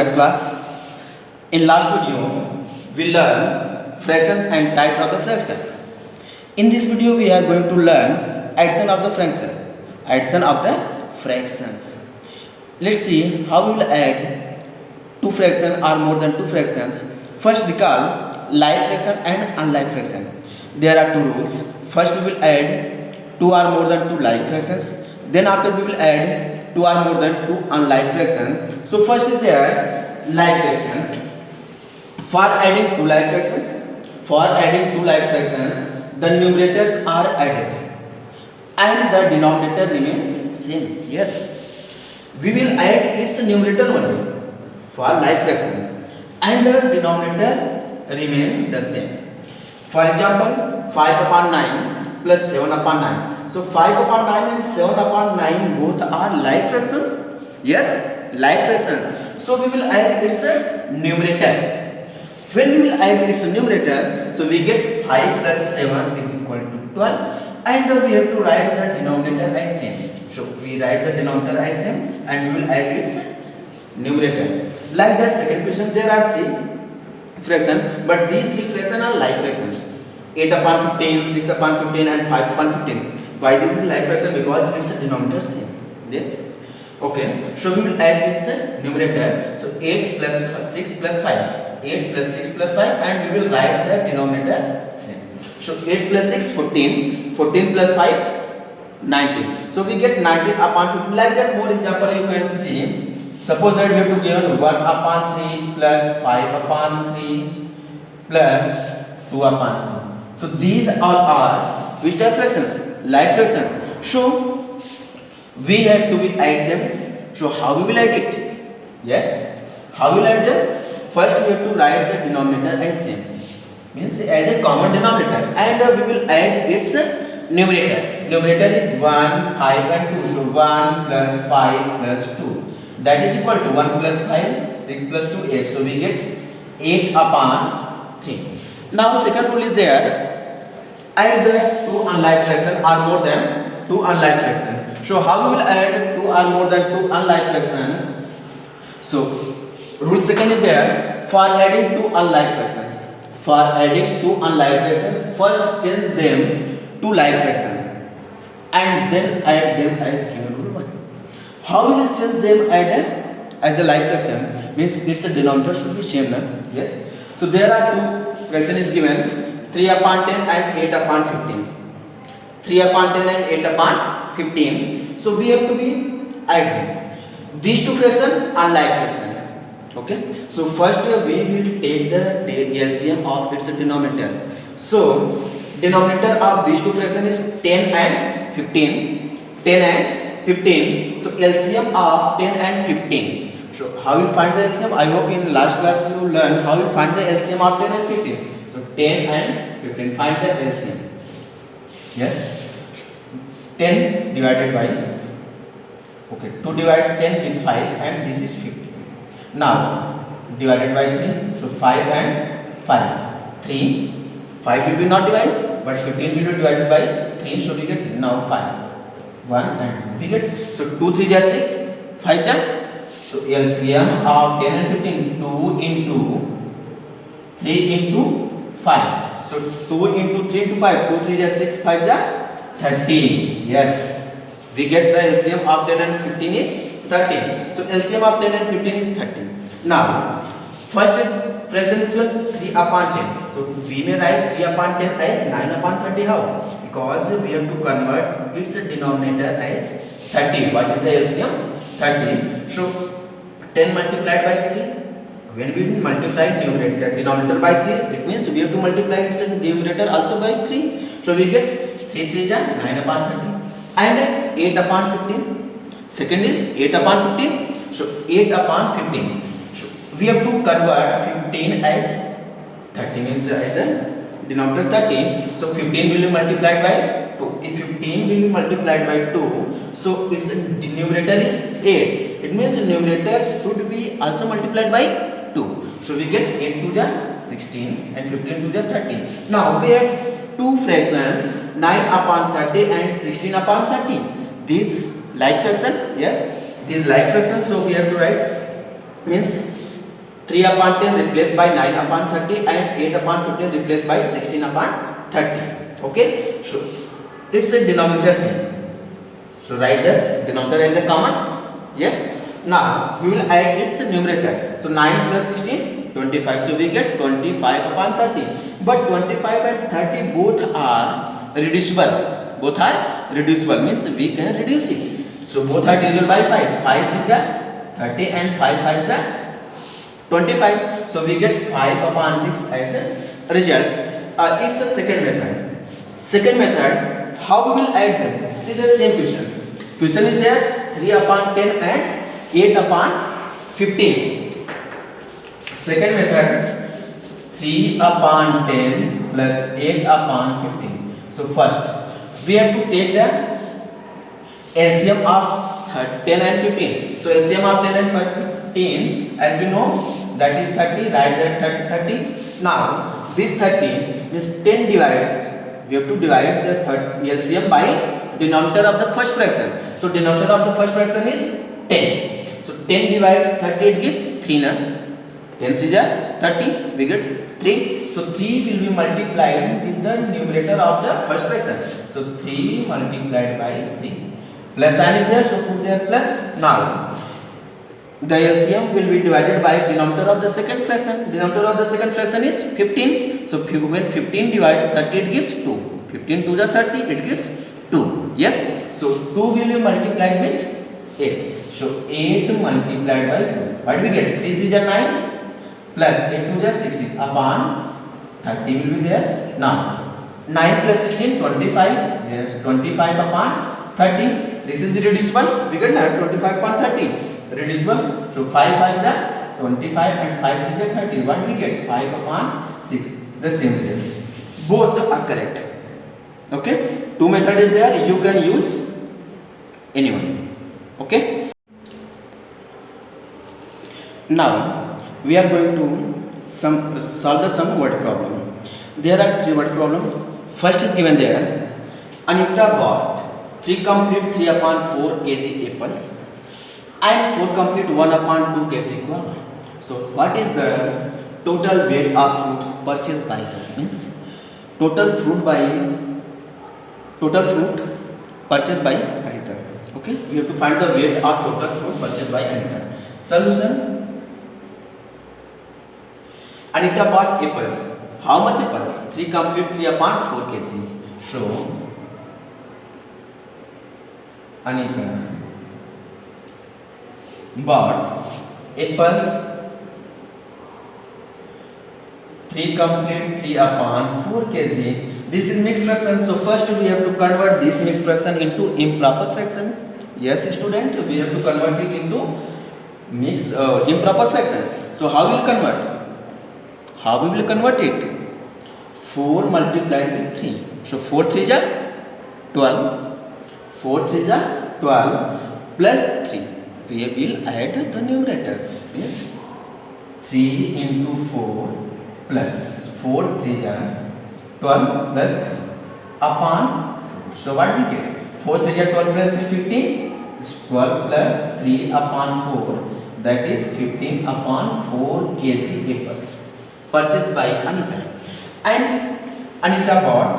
math class. In last video, we learned fractions and types of the fraction. In this video, we are going to learn addition of the fraction. Addition of the fractions. Let's see how we will add two fractions or more than two fractions. First, we call like fraction and unlike fraction. There are two rules. First, we will add two or more than two like fractions. Then after we will add two or more than two unlike fractions. So first is there like fractions. For adding two like fractions, the numerators are added and the denominator remains same. Yes, we will add its numerator only for like fraction and the denominator remain the same. For example, 5 upon 9 plus 7 upon 9. So 5 upon 9 and 7 upon 9 both are like fractions. Yes, like fractions. So we will add its numerator. When we will add its numerator, so we get 5 plus 7 is equal to 12, and we have to write the denominator as same. So we write the denominator as same and we will add its numerator. Like that, second question, there are three fractions, but these three fractions are like fractions. 8 upon 15, 6 upon 15 and 5 upon 15. Why this is like fraction? Because its denominator same. Yes. Okay. So we will add its numerator. So 8 plus 6 plus 5. 8 plus 6 plus 5 and we will write the denominator same. So 8 plus 6 14, 14 plus 5 19. So we get 19 upon 15. Like that, more example you can see. Suppose that we have to given 1 upon 3 plus 5 upon 3 plus 2 upon 3. So these all are which type fractions? Like fraction. So we have to add them. So how we will add it? Yes. How we will add them? First we have to write the denominator as same, means as a common denominator, and we will add its numerator. Numerator is 1, 5 and 2. So 1 plus 5 plus 2. That is equal to 1 plus 5, 6 plus 2, 8. So we get 8 upon 3. Now second rule is there. Add the two unlike fraction or more than two unlike fraction. So how we will add two or more than two unlike fraction? So rule second is there. For adding two unlike fractions. For adding two unlike fractions, first change them to like fraction and then add them as given rule 1. How we will change them as a like fraction? Means its denominator should be same. Yes. So there are two fraction is given, 3 upon 10 and 8 upon 15. 3 upon 10 and 8 upon 15. So we have to be add them. These two fractions are like fraction. Okay. So first we will take the LCM of its denominator. So denominator of these two fractions is 10 and 15. 10 and 15. So LCM of 10 and 15. So how you find the LCM? I hope in last class you learned how you find the LCM of 10 and 15. So 10 and 15. Find the LCM. Yes. 10 divided by, okay, 2 divides 10 is 5 and this is 50. Now divided by 3. So 5 and 5. 3. 5 will be not divided, but 15 will be divided by 3. So we get 3. Now 5. 1 and 2. We get, so 2 3 is 6. 5 is, so LCM of 10 and 15, 2 into 3 into 5. So 2 into 3 into 5, 2 3 is 6, 5 is 30. Yes, we get the LCM of 10 and 15 is 30. So LCM of 10 and 15 is 30. Now first fraction is 3 upon 10. So we may write 3 upon 10 as 9 upon 30. How? Because we have to convert its denominator as 30. What is the LCM? 30. So 10 multiplied by 3. When we multiply denominator by 3, it means we have to multiply its numerator also by 3. So we get 3 3 is 9 upon 30 and 8 upon 15. Second is 8 upon 15. So 8 upon 15. So we have to convert 15 as 30, means the denominator 30. So 15 will be multiplied by 2. If 15 will be multiplied by 2, so its numerator is 8. It means the numerator should be also multiplied by 2. So we get 8 to the 16 and 15 to the 30. Now we have two fractions, 9 upon 30 and 16 upon 30. This like fraction, yes, this like fraction. So we have to write, means 3 upon 10 replaced by 9 upon 30 and 8 upon 15 replaced by 16 upon 30. Okay, so it's a denominator same. So write the denominator as a common. Yes. Now we will add its numerator. So 9 plus 16, 25. So we get 25 upon 30. But 25 and 30 both are reducible. Both are reducible means we can reduce it. So both are divisible by 5. 5 6 are 30 and 5 5 are 25. So we get 5 upon 6 as a result. It's a second method. Second method, how we will add them? See the same question. Question is there 3 upon 10 and 8 upon 15. Second method, 3 upon 10 plus 8 upon 15. So first we have to take the LCM of 10 and 15. So LCM of 10 and 15, as we know, that is 30. Write that 30. Now this 30 means 10 divides. We have to divide the LCM by denominator of the first fraction. So denominator of the first fraction is 10. So 10 divides 30, it gives 3 na. 10 3 is 30. We get 3. So 3 will be multiplied with the numerator of the first fraction. So 3 multiplied by 3. Plus sign is there, so put there plus. Now the LCM will be divided by denominator of the second fraction. Denominator of the second fraction is 15. So when 15 divides 30, it gives 2. 15 2 is 30, it gives 2. Yes. So 2 will be multiplied with 8. So 8 multiplied by 2. What we get? 3 3 is 9 plus 8 2 is 16 upon 30 will be there. Now 9 plus 16 25. Yes, 25 upon 30. This is reducible. We get that 25 upon 30. Reducible. So 5 5 is 25 and 5 6 is 30. What we get? 5 upon 6. The same result. Both are correct. Okay. Two method is there. You can use anyone. Okay. Now we are going to solve the sum word problem. There are 3 word problems. First is given there. Anita bought 3 complete 3 upon 4 kg apples and 4 complete 1 upon 2 kg guava. So what is the total weight of fruits purchased by her? Means total fruit purchased by Anita. Okay, we have to find the weight of total fruit purchased by Anita. Solution: Anita bought apples. How much apples? 3 complete 3 upon 4 kg. So Anita bought apples 3 complete 3 upon 4 kg. This is mixed fraction. So first we have to convert this mixed fraction into improper fraction. Yes, student, we have to convert it into improper fraction. So how we will convert? How we will convert it? 4 multiplied with 3. So 4 3 is 12. 4 3 is 12 plus 3. We will add the numerator. Yes. 3 into 4 plus 4 3 is 12 plus 3 upon 4. So what we get? 4 3 is 12 plus 3 15. 12 plus 3 upon 4, that is 15 upon 4 kg apples purchased by Anita. And Anita bought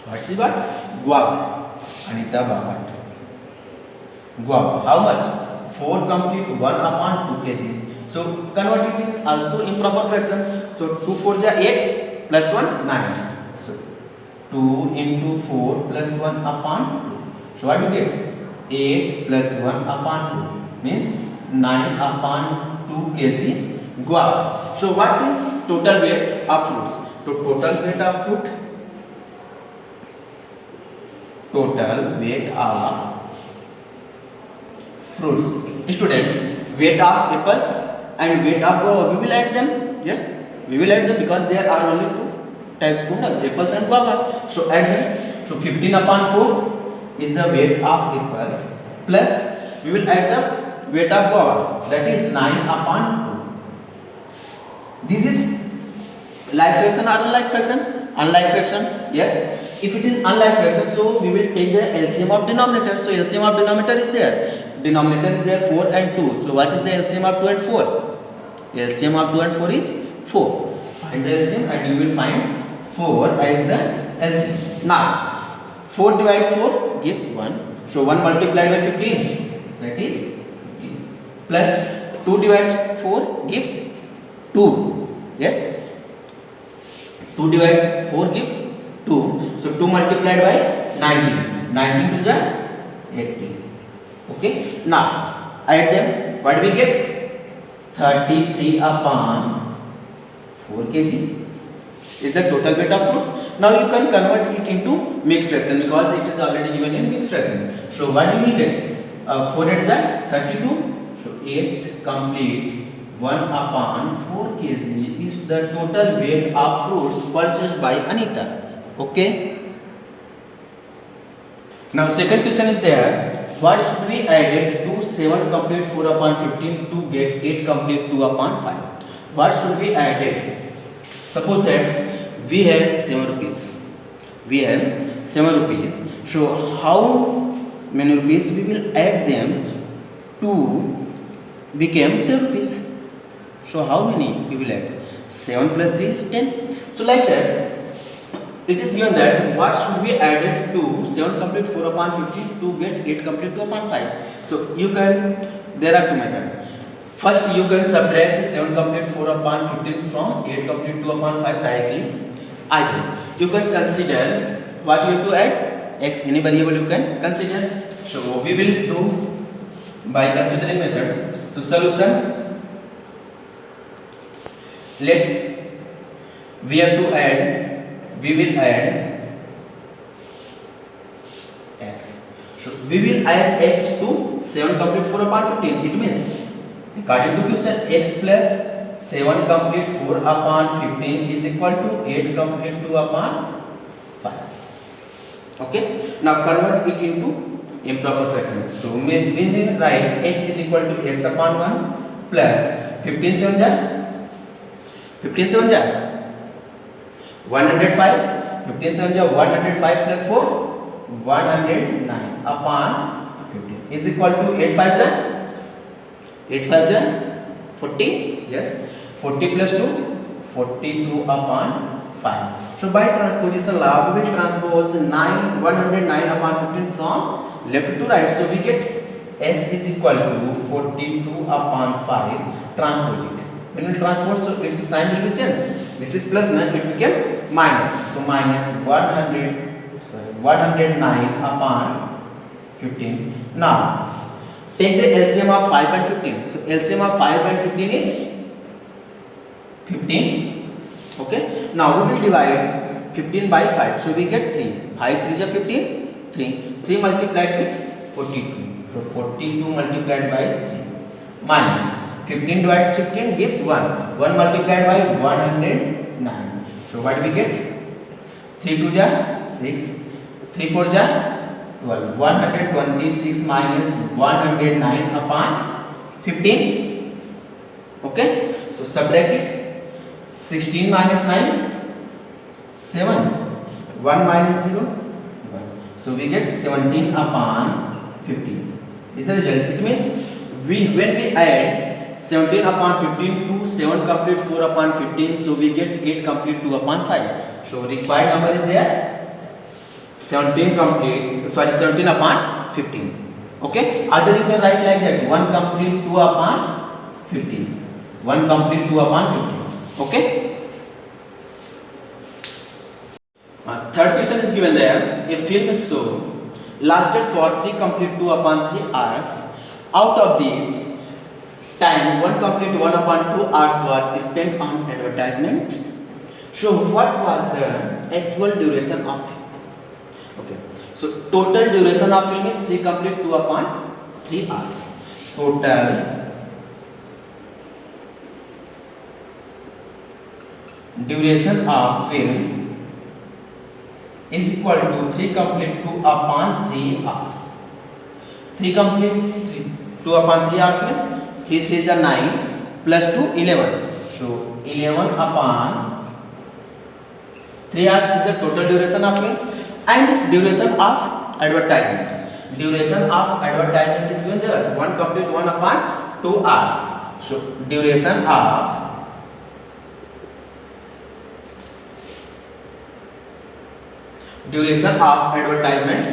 what's the word? Guava. Anita bought guava. How much? 4 complete 1 upon 2 kg. So convert it in also improper fraction. So 2 4 is 8 plus 1 9. So 2 into 4 plus 1 upon 2. So what do we get? 8 plus 1 upon 2 means 9 upon 2 kg guava. So what is total weight of fruits? So total weight of fruit. Total weight of fruits. Student, weight of apples and weight of guava, we will add them. Yes, we will add them because there are only 2 types of fruit, apples and guava. So add them. So 15 upon 4 is the weight of apples plus we will add the weight of guava, that is 9 upon 2. This is like fraction or unlike fraction? Unlike fraction. Yes. If it is unlike fraction, so we will take the LCM of denominator. So LCM of denominator is there. denominator is there 4 and 2. So what is the LCM of 2 and 4? LCM of 2 and 4 is 4. Find the LCM and you will find 4 as the LCM. Now 4 divides 4 gives 1. So 1 multiplied by 15, that is 15. Plus 2 divides 4 gives 2. Yes, 2 divided 4 gives 2. So 2 multiplied by 19. 19 to the 80. Okay. Now add them. What we get? 33 upon 4 kg is the total weight of fruits. Now you can convert it into mixed fraction because it is already given in mixed fraction. So what do we get? 4 at the 32. So 8 complete 1 upon 4 kg is the total weight of fruits purchased by Anita. Okay. Now second question is there. What should we add to 7 complete 4 upon 15 to get 8 complete 2 upon 5? What should we add? Suppose that we have 7 rupees. We have 7 rupees. So how many rupees we will add them to become 10 rupees? So how many we will add? 7 plus 3 is 10. So like that, it is given that what should be added to 7 complete 4 upon 15 to get 8 complete 2 upon 5. So you can, there are two methods. First you can subtract 7 complete 4 upon 15 from 8 complete 2 upon 5 directly. Either you can consider what you have to add, x, any variable you can consider. So we will do by considering method. So solution, let we have to add, we will add x. So we will add x to 7 complete 4 upon 15. It means according to question, x plus 7 complete 4 upon 15 is equal to 8 complete 2 upon 5. Okay. Now convert it into improper fraction. So we will write x is equal to x upon 1 plus 15 7 ja 15 7 ja 105. 15 7 ja 105 plus 4 109 upon 15 is equal to 8 5 ja 8 5 ja 40. Yes, 40 plus 2 42 upon 5. So by transposition law we will transpose 109 upon 15 from left to right. So we get x is equal to 42 upon 5. Transpose it. When we transpose, so its sign will be changed. This is plus 9, it became minus. So minus 109 upon 15. Now take the LCM of 5 and 15. So LCM of 5 and 15 is 15. Okay. Now we will divide 15 by 5. So we get 3. 5 3 is 15. 3. 3 multiplied with 42. So 42 multiplied by 3 minus 15 divided 15 gives 1. 1 multiplied by 109. So what we get? 3 2 ja 6. 3 4 ja 12. 126 minus 109 upon 15. Okay. So subtract it. 16 minus 9 7. 1 minus 0 1. So we get 17 upon 15. Is the result. It means when we add 17 upon 15 to 7 complete 4 upon 15, so we get 8 complete 2 upon 5. So required number is there 17 upon 15. Okay. Other you can write like that, 1 complete 2 upon 15. 1 complete 2 upon 15. Okay. Third question is given there. A film show lasted for 3 complete 2 upon 3 hours. Out of these, time 1 complete 1 upon 2 hours was spent on advertisements. So what was the actual duration of film? Okay. So total duration of film is 3 complete 2 upon 3 hours. Total duration of film is equal to 3 complete 2 upon 3 hours. 3 complete 2 upon 3 hours means 3 3 is 9 plus 2 11. So 11 upon 3 hours is the total duration of film and duration of advertisement. duration of advertisement is given there, 1 complete 1 upon 2 hours. So duration of advertisement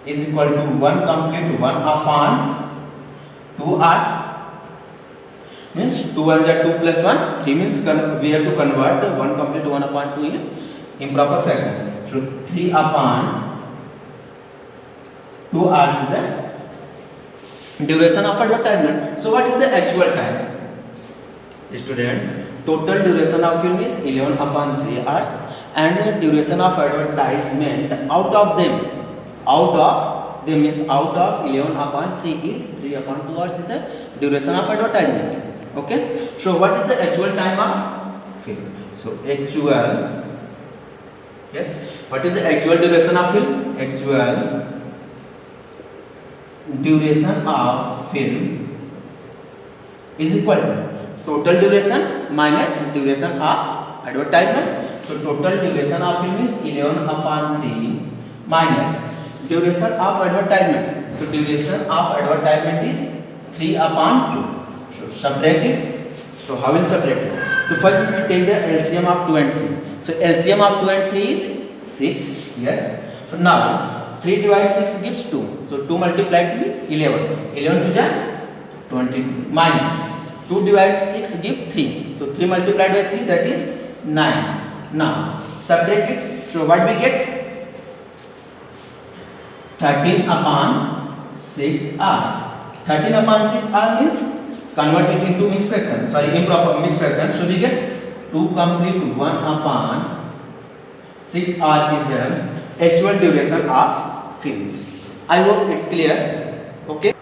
is equal to 1 complete 1 upon 2 hours. Means 2 1 is 2 plus 1, 3 means we have to convert 1 complete 1 upon 2 in improper fraction. So 3 upon 2 hours is the duration of advertisement. So what is the actual time? Students, total duration of film is 11 upon 3 hours, and the duration of advertisement out of them means out of 11 upon 3 is 3 upon 2 hours is the duration of advertisement. Okay, so what is the actual time of film? So actual, yes, what is the actual duration of film? Actual duration of film is equal to total duration minus duration of advertisement. So total duration of film is 11 upon 3 minus duration of advertisement. So duration of advertisement is 3 upon 2. So subtract it. So how will subtract it? So first we will take the LCM of 2 and 3. So LCM of 2 and 3 is 6. Yes. So now 3 divided 6 gives 2. So 2 multiplied 2 is 11. 11 to the 22 minus 2 divided 6 give 3. So 3 multiplied by 3, that is 9. Now subtract it. So what we get? 13 upon 6 hours. 13 upon 6 hours means convert it into mixed fraction. Sorry, improper mixed fraction. So we get 2 complete 1 upon 6 hours is the actual duration of films. I hope it's clear. Okay.